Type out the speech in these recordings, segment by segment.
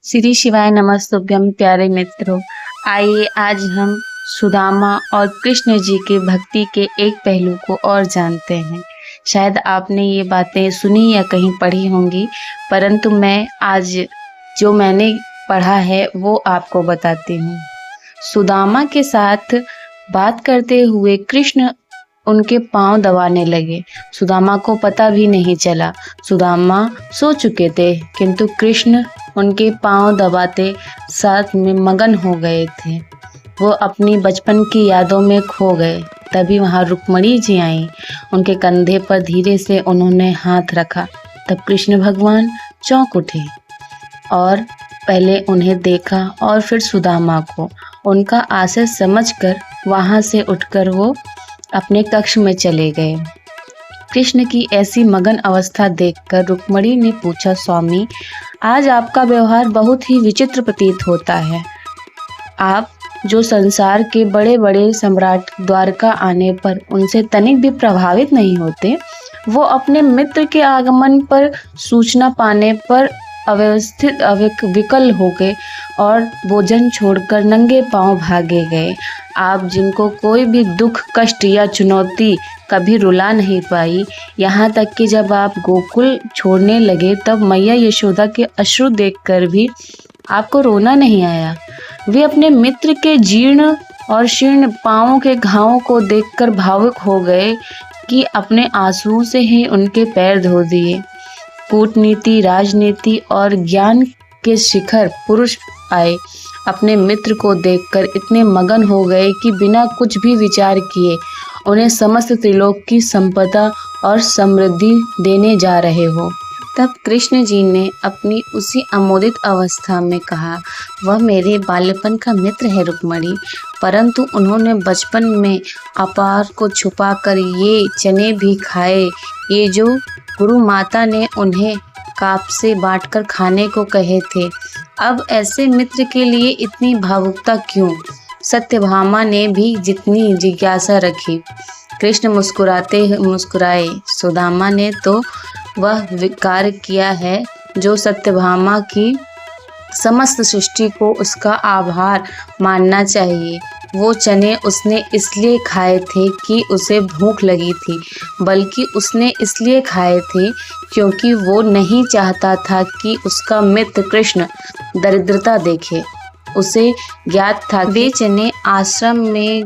श्री शिवाय नमस्तुभ्यम। प्यारे मित्रों, आइए आज हम सुदामा और कृष्ण जी की भक्ति के एक पहलू को और जानते हैं। शायद आपने ये बातें सुनी या कहीं पढ़ी होंगी, परंतु मैं आज जो मैंने पढ़ा है वो आपको बताती हूँ। सुदामा के साथ बात करते हुए कृष्ण उनके पांव दबाने लगे। सुदामा को पता भी नहीं चला। सुदामा सो चुके थे, किंतु कृष्ण उनके पांव दबाते साथ में मगन हो गए थे। वो अपनी बचपन की यादों में खो गए। तभी वहाँ रुक्मणी जी आई। उनके कंधे पर धीरे से उन्होंने हाथ रखा। तब कृष्ण भगवान चौंक उठे और पहले उन्हें देखा और फिर सुदामा को। उनका आशय समझकर वहाँ से उठकर वो अपने कक्ष में चले गए। कृष्ण की ऐसी मगन अवस्था देखकर रुक्मणी ने पूछा, स्वामी, आज आपका व्यवहार बहुत ही विचित्र प्रतीत होता है। आप जो संसार के बड़े बड़े सम्राट द्वारका आने पर उनसे तनिक भी प्रभावित नहीं होते, वो अपने मित्र के आगमन पर सूचना पाने पर अव्यवस्थित विकल हो गए और भोजन छोड़कर नंगे पांव भागे गए। आप जिनको कोई भी दुख, कष्ट या चुनौती कभी रुला नहीं पाई, यहाँ तक कि जब आप गोकुल छोड़ने लगे तब मैया यशोदा के अश्रु देखकर भी आपको रोना नहीं आया। वे अपने मित्र के जीर्ण और शीर्ण पांवों के घावों को देखकर भावुक हो गए कि अपने आंसुओं से ही उनके पैर धो दिए। कूटनीति, राजनीति और ज्ञान के शिखर पुरुष आए अपने मित्र को देखकर इतने मगन हो गए कि बिना कुछ भी विचार किए उन्हें समस्त त्रिलोक की संपदा और समृद्धि देने जा रहे हो। तब कृष्ण जी ने अपनी उसी अमोदित अवस्था में कहा, वह मेरे बाल्यपन का मित्र है रुक्मणी, परंतु उन्होंने बचपन में अपार को छुपाकर ये चने भी खाए, ये जो गुरु माता ने उन्हें काप से बांटकर खाने को कहे थे। अब ऐसे मित्र के लिए इतनी भावुकता क्यों? सत्यभामा ने भी जितनी जिज्ञासा रखी। कृष्ण मुस्कुराए। सुदामा ने तो वह विकार किया है जो सत्यभामा की समस्त सृष्टि को उसका आभार मानना चाहिए। वो चने उसने इसलिए खाए थे कि उसे भूख लगी थी, बल्कि उसने इसलिए खाए थे क्योंकि वो नहीं चाहता था कि उसका मित्र कृष्ण दरिद्रता देखे। उसे ज्ञात था वे चने आश्रम में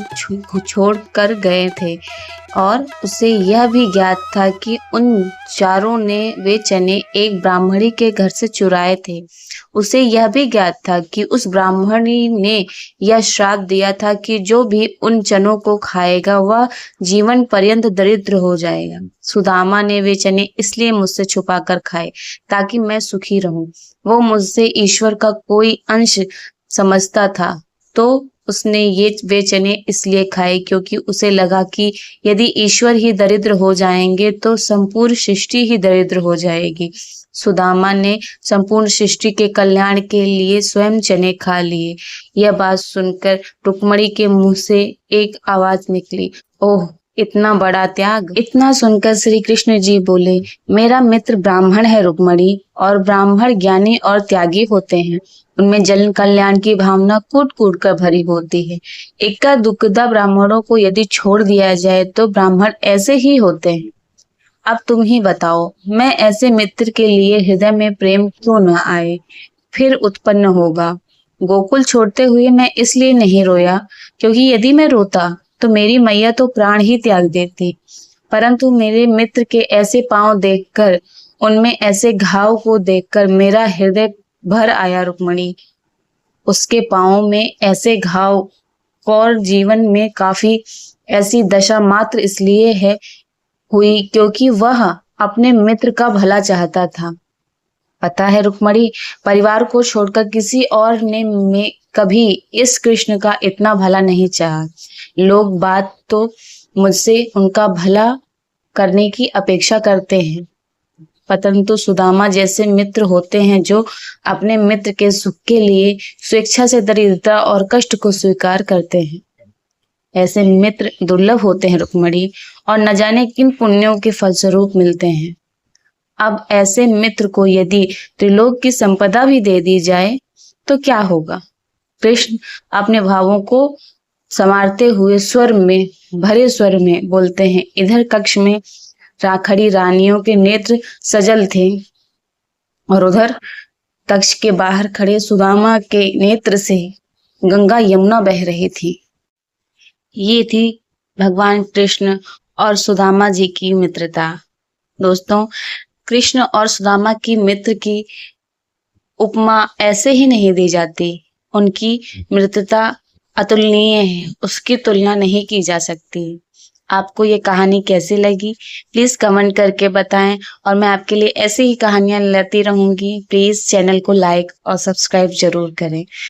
छोड़ कर गए थे और उसे यह भी ज्ञात था कि उन चारों ने वे चने एक ब्राह्मणी के घर से चुराए थे। उसे यह भी ज्ञात था कि उस ब्राह्मणी ने यह श्राप दिया था कि जो भी उन चनों को खाएगा वह जीवन पर्यंत दरिद्र हो जाएगा। सुदामा ने वे चने इसलिए मुझसे छुपा कर खाए ताकि मैं सुखी रहूं। वो मुझसे ईश्वर का कोई अंश समझता था, तो उसने वे चने इसलिए खाए क्योंकि उसे लगा कि यदि ईश्वर ही दरिद्र हो जाएंगे तो संपूर्ण सृष्टि ही दरिद्र हो जाएगी। सुदामा ने संपूर्ण सृष्टि के कल्याण के लिए स्वयं चने खा लिए। यह बात सुनकर रुक्मणी के मुंह से एक आवाज निकली, ओह, इतना बड़ा त्याग। इतना सुनकर श्री कृष्ण जी बोले, मेरा मित्र ब्राह्मण है रुक्मणी, और ब्राह्मण ज्ञानी और त्यागी होते हैं। उनमें जन कल्याण की भावना कूट कूट कर भरी होती है। इक्का दुक्का ब्राह्मणों को यदि छोड़ दिया जाए तो ब्राह्मण ऐसे ही होते हैं। अब तुम ही बताओ, मैं ऐसे मित्र के लिए हृदय में प्रेम क्यों न आए, फिर उत्पन्न होगा। गोकुल छोड़ते हुए मैं इसलिए नहीं रोया क्योंकि यदि मैं रोता तो मेरी मैया तो प्राण ही त्याग देती, परंतु मेरे मित्र के ऐसे पांव देखकर, उनमें ऐसे घाव को देखकर मेरा हृदय भर आया रुक्मणी। उसके पांव में ऐसे घाव और जीवन में काफी ऐसी दशा मात्र इसलिए है हुई क्योंकि वह अपने मित्र का भला चाहता था। पता है रुक्मणी, परिवार को छोड़कर किसी और ने कभी इस कृष्ण का इतना भला नहीं चाहा। लोग बात तो मुझसे उनका भला करने की अपेक्षा करते हैं, परंतु सुदामा जैसे मित्र होते हैं जो अपने मित्र के सुख के लिए स्वेच्छा से दरिद्रता और कष्ट को स्वीकार करते हैं। ऐसे मित्र दुर्लभ होते हैं रुक्मणी, और न जाने किन पुण्यों के फलस्वरूप मिलते हैं। अब ऐसे मित्र को यदि त्रिलोक की संपदा भी दे दी जाए तो क्या होगा? कृष्ण अपने भावों को संवारते हुए भरे स्वर में बोलते हैं। इधर कक्ष में राखड़ी रानियों के नेत्र सजल थे और उधर कक्ष के बाहर खड़े सुदामा के नेत्र से गंगा यमुना बह रही थी। ये थी भगवान कृष्ण और सुदामा जी की मित्रता। दोस्तों, कृष्ण और सुदामा की मित्र की उपमा ऐसे ही नहीं दी जाती। उनकी मित्रता अतुलनीय है, उसकी तुलना नहीं की जा सकती। आपको ये कहानी कैसी लगी? प्लीज कमेंट करके बताएं और मैं आपके लिए ऐसी ही कहानियां लाती रहूंगी। प्लीज चैनल को लाइक और सब्सक्राइब जरूर करें।